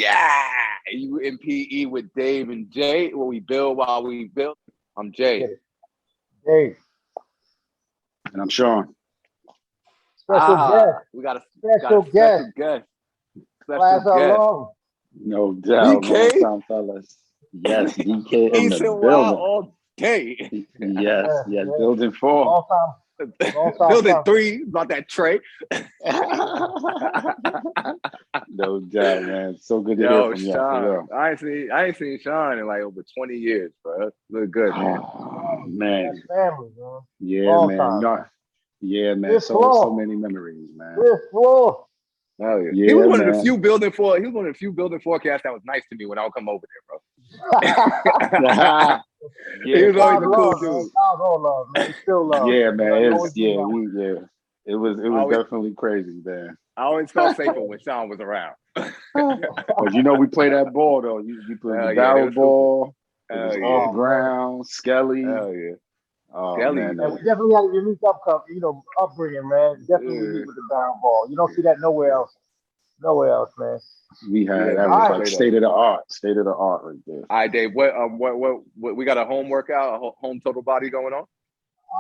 Yeah, you in PE with Dave and Jay. Where we build while we build. I'm Jay. Get it. Hey, And I'm Sean. special guest, We got a special special guest, guest. Special class guest. alum. No doubt, long DK. time fellas. Yes, DK in East the and Wild building. all day. Yes, Yes, yes, yes. building 4. Long time Building coming. 3 about that tray. No doubt, man. So good to hear Yo, from y'all, for Sean. real. I ain't seen Sean in like over 20 years, bro. Look good, man. Oh, man. That's family, man. Yeah, Long man. time. Y'all, yeah, man. Fifth So floor. many memories, man. Fifth floor. Oh yeah. He Yeah, was one of the man. few building forecasts that was nice to me when I would come over there, bro. Yeah, He was always a cool love, dude. man. God's all love, man. Still love. yeah, man. You know, It's, always been yeah, love. It was Always- definitely crazy, man. I always felt safer when Sean was around. But you know, we play that ball though. You play Hell the yeah, barrel they was ball. It Hell was yeah. off Oh, ground, Skelly. Hell yeah. Oh Skelly. man, And we definitely had a unique upbringing, man. Definitely unique with the barrel ball. You don't see that nowhere else. Nowhere else, man. we had Yeah, that man, was straight like up. state of the art right there. All right, Dave. What we got a home workout, a home total body going on?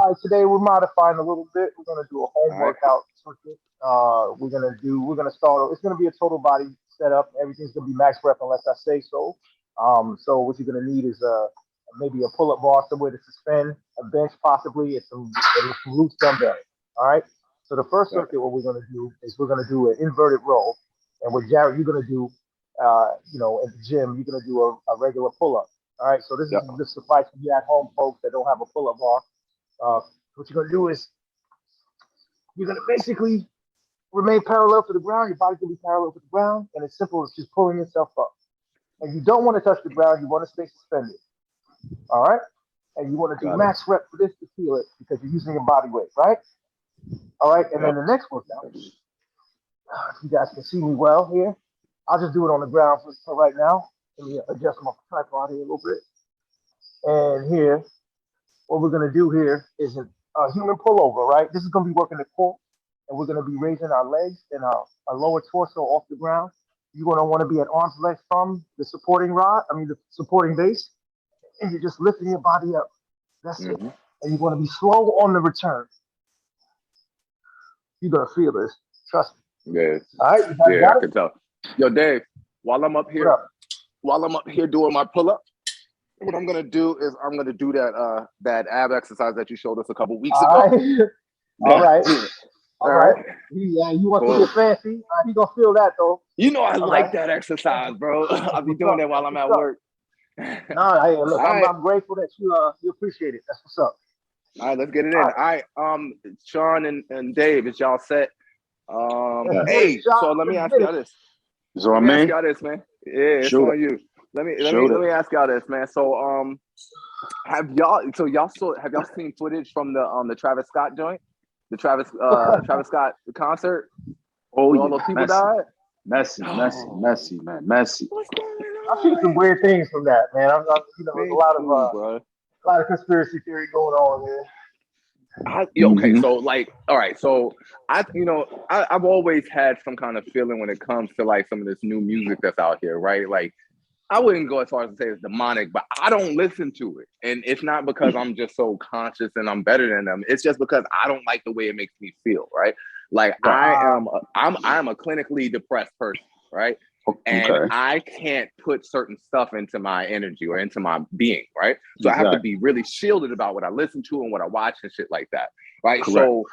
All right, today we're modifying a little bit. We're gonna do a home All right. workout circuit. We're gonna start. It's gonna be a total body setup. Everything's gonna be max rep unless I say so. So what you're gonna need is maybe a pull-up bar somewhere to suspend, a bench possibly, and some loose dumbbells. All right. So the first Right. circuit, what we're gonna do is we're gonna do an inverted row, and with Jared, you're gonna do, in the gym, you're gonna do a regular pull-up. All right. So this Yep. is just suffice for you at home folks that don't have a pull-up bar. What you're gonna do is you're gonna basically remain parallel to the ground. Your body's gonna be parallel to the ground, and it's simple as just pulling yourself up. And you don't want to touch the ground. You want to stay suspended. All right. And you want to do Got it. max rep for this to feel it because you're using your body weight, right? All right. And then Yep. the next workout, if you guys can see me well here, I'll just do it on the ground for right now. Let me adjust my tripod here a little bit. And here, what we're gonna do here is a human pullover, right? This is gonna be working the core, and we're gonna be raising our legs and our lower torso off the ground. You're gonna want to be at arm's length from the supporting the supporting base, and you're just lifting your body up. That's it. Mhm. And you're gonna be slow on the return. You're gonna feel this. Trust me. Yeah. All right, you guys Yeah, I got it? can tell. Yo, Dave, while I'm up What here, up? doing my pull-up, what I'm gonna do is I'm gonna do that ab exercise that you showed us a couple weeks All ago. right. All right. All All right. right. Yeah, you want to Cool. get fancy? He gonna feel that though. You know I All like right. that exercise, bro. I'll be What's doing up? that while That's I'm what's at up. work. No, hey, look, All right. I'm grateful that you appreciate it. That's what's up. All right, let's get it in. All All right. right, Sean and Dave, is y'all set? Let's get Hey, it, Sean. so let me Let's ask get y'all it. this. So Let on me ask me, y'all this, man. Yeah, it's shoot on it. you. Let me Shoot it. ask y'all this, man. So have y'all seen footage from the Travis Scott joint? The Travis Scott concert Oh where all yeah, those people died? messy, man, messy. What's going I've seen some on? weird things from that, man. There's Me a too, bro. lot of conspiracy theory going on here. Okay, Mhm. so like, all right, so I've always had some kind of feeling when it comes to like some of this new music that's out here, right? Like, I wouldn't go as far as to say it's demonic, but I don't listen to it, and it's not because I'm just so conscious and I'm better than them. It's just because I don't like the way it makes me feel, right? Like I'm a clinically depressed person, right? And Okay, I can't put certain stuff into my energy or into my being, right? So I have to exactly. be really shielded about what I listen to and what I watch and shit like that, right? Correct. So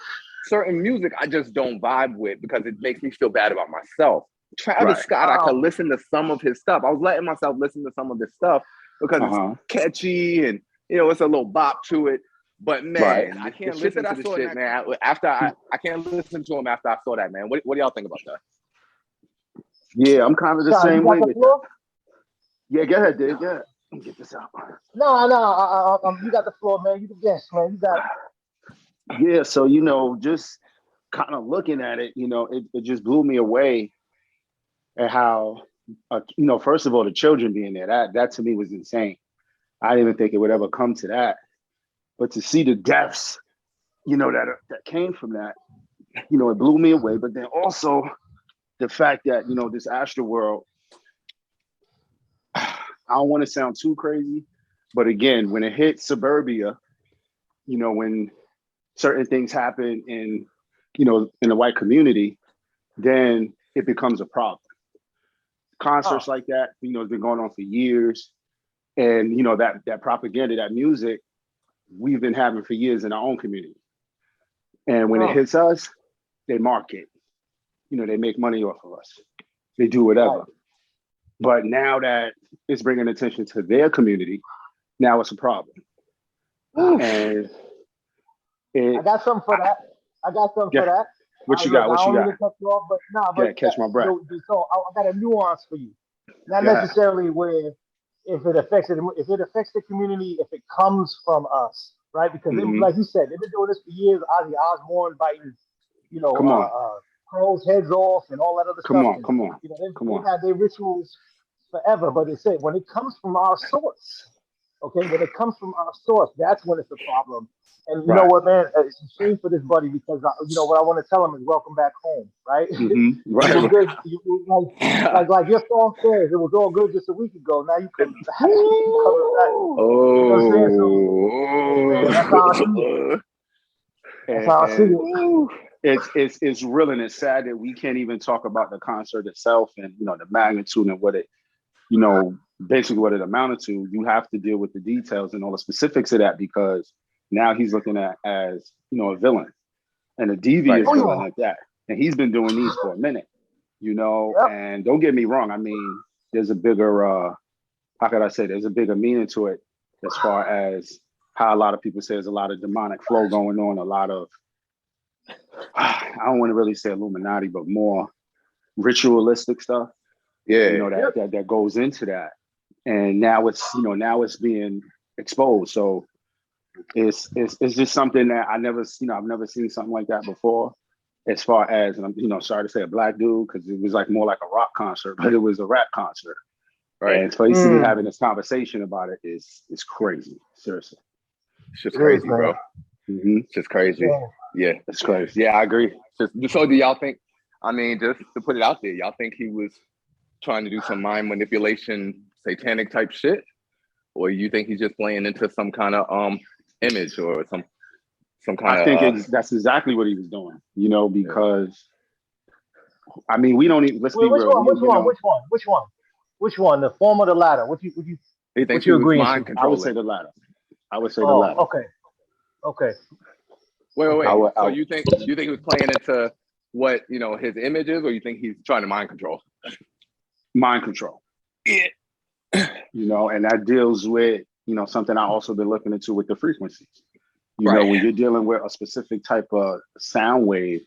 certain music I just don't vibe with because it makes me feel bad about myself. Travis Right. Scott, I could listen to some of his stuff. I was letting myself listen to some of his stuff because it's catchy and it's a little bop to it. But man, Right. I can't listen to this shit, man. I can't listen to him after I saw that, man. What do y'all think about that? Yeah, I'm kind of the Sean, same you got way the with that. floor? Yeah, go ahead, Dave. Go ahead. Let me get this out. No. You got the floor, man. You the guest, man. You got it. Yeah, so just kind of looking at it, it just blew me away at how, first of all, the children being there, that to me was insane. I didn't even think it would ever come to that. But to see the deaths, that came from that, it blew me away. But then also the fact that, this Astroworld, I don't want to sound too crazy, but again, when it hits suburbia, when certain things happen in the white community, then it becomes a problem. Concerts like that, it's been going on for years. And that propaganda, that music, we've been having for years in our own community. And when it hits us, they market. They make money off of us. They do whatever. Right. But now that it's bringing attention to their community, now it's a problem. And I got something for that. For that. What you got? I don't mean to cut you off, but but catch my breath. So I got a nuance for you. Not necessarily where if it affects the community, if it comes from us, right? Because like you said, they've been doing this for years. Ozzy Osbourne biting, crows' heads off and all that other stuff. Come on. They've had their rituals forever, but they say when it comes from our source, okay, when it comes from our source, that's when it's a problem. And you know what, man? It's a shame for this buddy because what I want to tell him is welcome back home, right? Right. Like your song says, it was all good just a week ago. Now you come back. That's how I see it. That's how I see it. It's real, and it's sad that we can't even talk about the concert itself and the magnitude and what it basically what it amounted to. You have to deal with the details and all the specifics of that because now he's looking at as a villain and a devious villain like that, and he's been doing these for a minute, And don't get me wrong, I mean, there's a bigger there's a bigger meaning to it as far as how a lot of people say there's a lot of demonic flow going on, a lot of I don't want to really say Illuminati, but more ritualistic stuff. That goes into that, and now it's being exposed. So it's just something that I've never seen something like that before. As far as, and I'm sorry to say a black dude because it was like more like a rock concert, but it was a rap concert, right? And for to be having this conversation about it is crazy. Seriously, it's just crazy, bro. It's just crazy. Yeah, it's crazy. Yeah, I agree. So do y'all think? I mean, just to put it out there, y'all think he was trying to do some mind manipulation, satanic type shit, or you think he's just playing into some kind of image or some kind of? I think that's exactly what he was doing. Because I mean, we don't even. Let's be real. Which one? The form or the latter? Would you think you agree? I would say the latter. The latter. Okay. Wait. So you think he was playing into what his image is, or you think he's trying to mind control? Mind control. Yeah. And that deals with something I also been looking into with the frequencies. When you're dealing with a specific type of sound wave,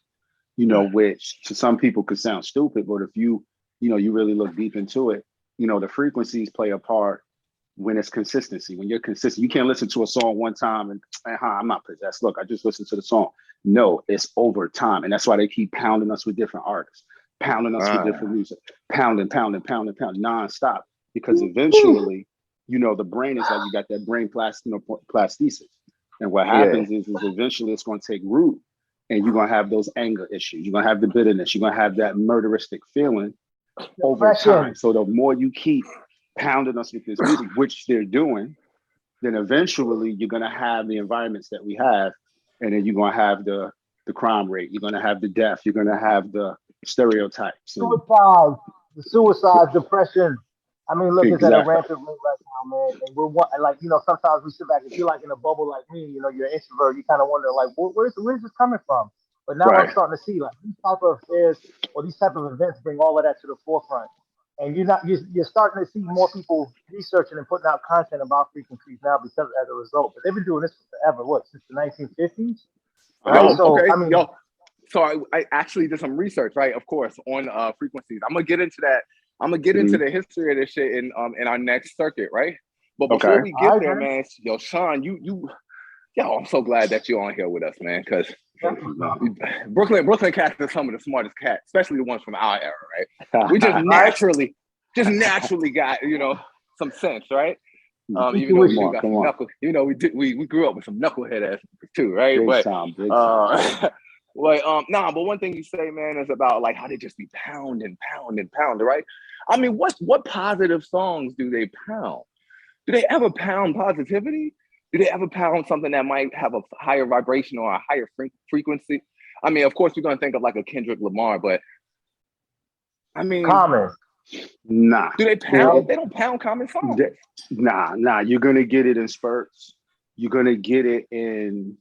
which to some people could sound stupid, but if you really look deep into it, the frequencies play a part when it's consistency. When you're consistent, you can't listen to a song one time and I'm not possessed. Look, I just listened to the song. No, it's over time. And that's why they keep pounding us with different artists, pounding us with different music, pounding nonstop. Because eventually, the brain is like you got that brain plasticity. And what happens is eventually it's going to take root and you're going to have those anger issues. You're going to have the bitterness. You're going to have that murderistic feeling over time. So the more you keep pounding us with this music, which they're doing, then eventually you're going to have the environments that we have. And then you're going to have the crime rate. You're going to have the death. You're going to have the stereotypes. Suicide, depression. I mean, look, it's at a rampant rate right now, man. And we're sometimes we sit back, if you're like in a bubble like me, you're an introvert, you kind of wonder, like, where's this coming from? But now I'm starting to see, like, these type of affairs or these type of events bring all of that to the forefront. And you're starting to see more people researching and putting out content about frequencies now because as a result. But they've been doing this forever, since the 1950s? Right? So I actually did some research, right? Of course, on frequencies. I'm gonna get into that. I'm gonna get into the history of this shit in our next circuit, right? But before we get there, man, Sean, I'm so glad that you're on here with us, man, because Brooklyn cats are some of the smartest cats, especially the ones from our era, right? We just naturally got some sense, right? Even though we got some knuckle, we grew up with some knucklehead ass too, right? But one thing you say, man, is about like how they just be pounding, right? I mean, what positive songs do they pound? Do they ever pound positivity? Do they ever pound something that might have a higher vibration or a higher frequency? I mean, of course, we're gonna think of like a Kendrick Lamar, but I mean, Common. Nah. do they pound? They don't pound Common songs. Nah. You're gonna get it in spurts. You're gonna get it in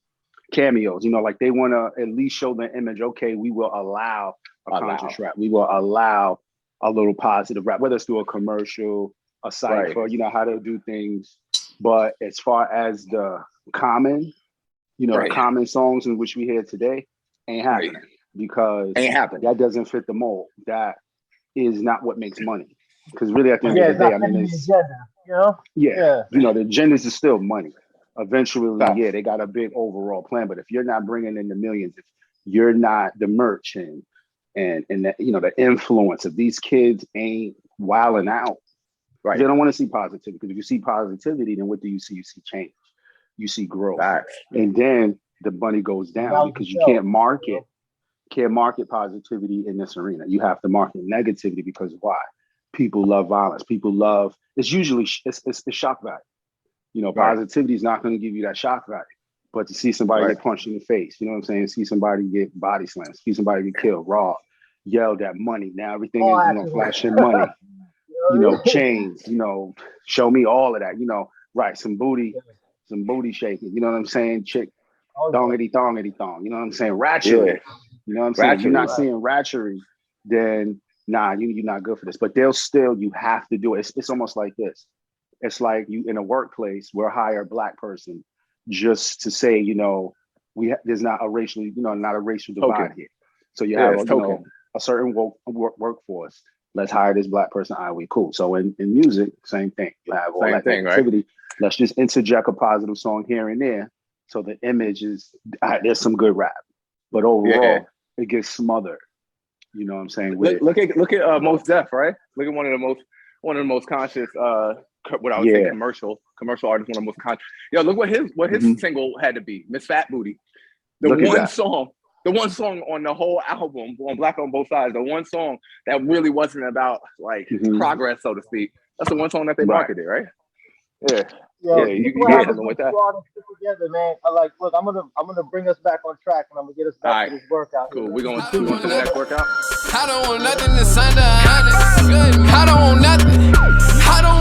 cameos. You know, like they want to at least show the image. Okay, we will allow a conscious rap. We will allow a little positive rap, whether it's through a commercial, a cipher. Right. You know how they'll do things. But as far as the common, Right. the common songs in which we hear today, ain't happening because that doesn't fit the mold. That is not what makes money. Because really, at the end of the day, I mean, it's the agendas is still money. Eventually, they got a big overall plan. But if you're not bringing in the millions, if you're not the merch and that, the influence of these kids ain't wilding out, right? They don't want to see positivity, because if you see positivity, then what do you see? You see change, you see growth, and then the money goes down because you can't market positivity in this arena. You have to market negativity, because why? People love violence. People love, it's usually it's shock value. Positivity is not going to give you that shock value, but to see somebody get punched in the face, you know what I'm saying? See somebody get body slammed, see somebody get killed, robbed, yelled at, money. Now everything is flashing money, chains, show me all of that, some booty shaking, you know what I'm saying? Chick, thongity thong, you know what I'm saying? Ratchery, you know what I'm saying? You're not seeing ratchery, then you're not good for this. But you have to do it. It's almost like this. It's like you in a workplace, we'll hire a Black person just to say, there's not a racial, not a racial divide here. So you have a certain workforce. Let's hire this Black person. All right, we cool. So in music, same thing. You have all that activity. Right? Let's just interject a positive song here and there. So the image is, there's some good rap, but overall it gets smothered. You know what I'm saying? Look at Mos Def, right? Look at one of the most conscious, what I would say commercial artists, one of the most conscious. Yo, look what his single had to be, Miss Fat Booty. The one song on the whole album, on Black on Both Sides, the one song that really wasn't about like progress, so to speak. That's the one song that they marketed, right? You got something with that. Together, man. Look, I'm gonna bring us back on track, and I'm gonna get us back to this workout. Cool. We're going to the next workout. I don't want nothing that's under honest. I don't want nothing. I don't